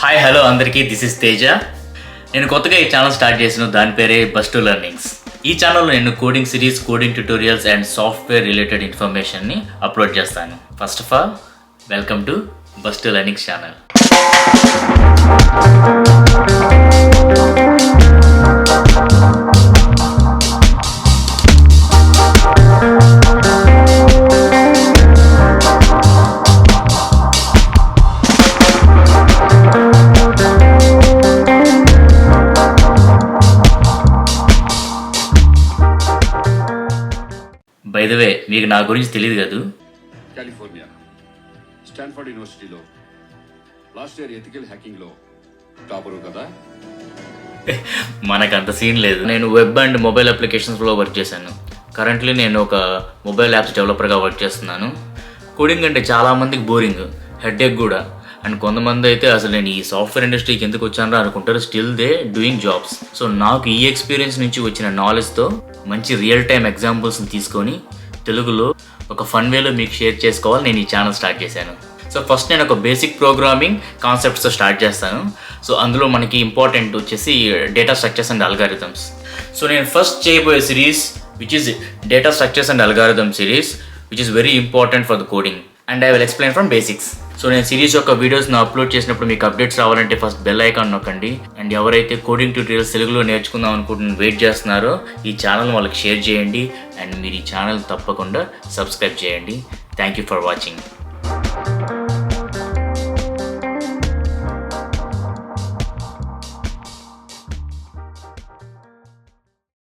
Hi hello అందరికీ, this is Teja. నేను కొత్తగా ఈ ఛానల్ స్టార్ట్ చేసిన దాని పేరే బస్ టు లెర్నింగ్స్. ఈ ఛానల్లో నేను coding series, coding tutorials and software related ఇన్ఫర్మేషన్ని అప్లోడ్ చేస్తాను. First of all, welcome to bus to learnings channel. By the way, మీకు నా గురించి తెలియదు కదా. కాలిఫోర్నియా స్టాన్ఫర్డ్ యూనివర్సిటీలో లాస్ట్ ఇయర్ ఎథికల్ హ్యాకింగ్లో టాపరు కదా. మనకు అంత సీన్ లేదు. నేను వెబ్ అండ్ మొబైల్ అప్లికేషన్స్లో వర్క్ చేశాను. కరెంట్లీ నేను ఒక మొబైల్ యాప్స్ డెవలపర్గా వర్క్ చేస్తున్నాను. కోడింగ్ అంటే చాలామందికి బోరింగ్, హెడేక్ కూడా. అండ్ కొంతమంది అయితే అసలు నేను ఈ సాఫ్ట్వేర్ ఇండస్ట్రీకి ఎందుకు వచ్చానో అనుకుంటారు. Still they doing jobs. So నాకు ఈ ఎక్స్పీరియన్స్ నుంచి వచ్చిన నాలెడ్జ్తో మంచి రియల్ టైమ్ ఎగ్జాంపుల్స్ని తీసుకొని తెలుగులో ఒక ఫన్ వేలో మీకు షేర్ చేసుకోవాలి నేను ఈ ఛానల్ స్టార్ట్ చేశాను. సో ఫస్ట్ నేను ఒక బేసిక్ ప్రోగ్రామింగ్ కాన్సెప్ట్స్తో స్టార్ట్ చేస్తాను. సో అందులో మనకి ఇంపార్టెంట్ వచ్చేసి data structures and algorithms. So నేను ఫస్ట్ చేయబోయే series which is data structures and algorithm series, which is very important for the coding and I will explain from basics. So నేను series యొక్క వీడియోస్ను upload చేసినప్పుడు మీకు updates రావాలంటే first bell icon నొక్కండి. And ఎవరైతే coding tutorials తెలుగులో నేర్చుకుందాం అనుకుంటున్న వెయిట్ చేస్తున్నారో ఈ ఛానల్ వాళ్ళకి షేర్ చేయండి. అండ్ మీరు ఈ ఛానల్ తప్పకుండా సబ్స్క్రైబ్ చేయండి. Thank you for watching.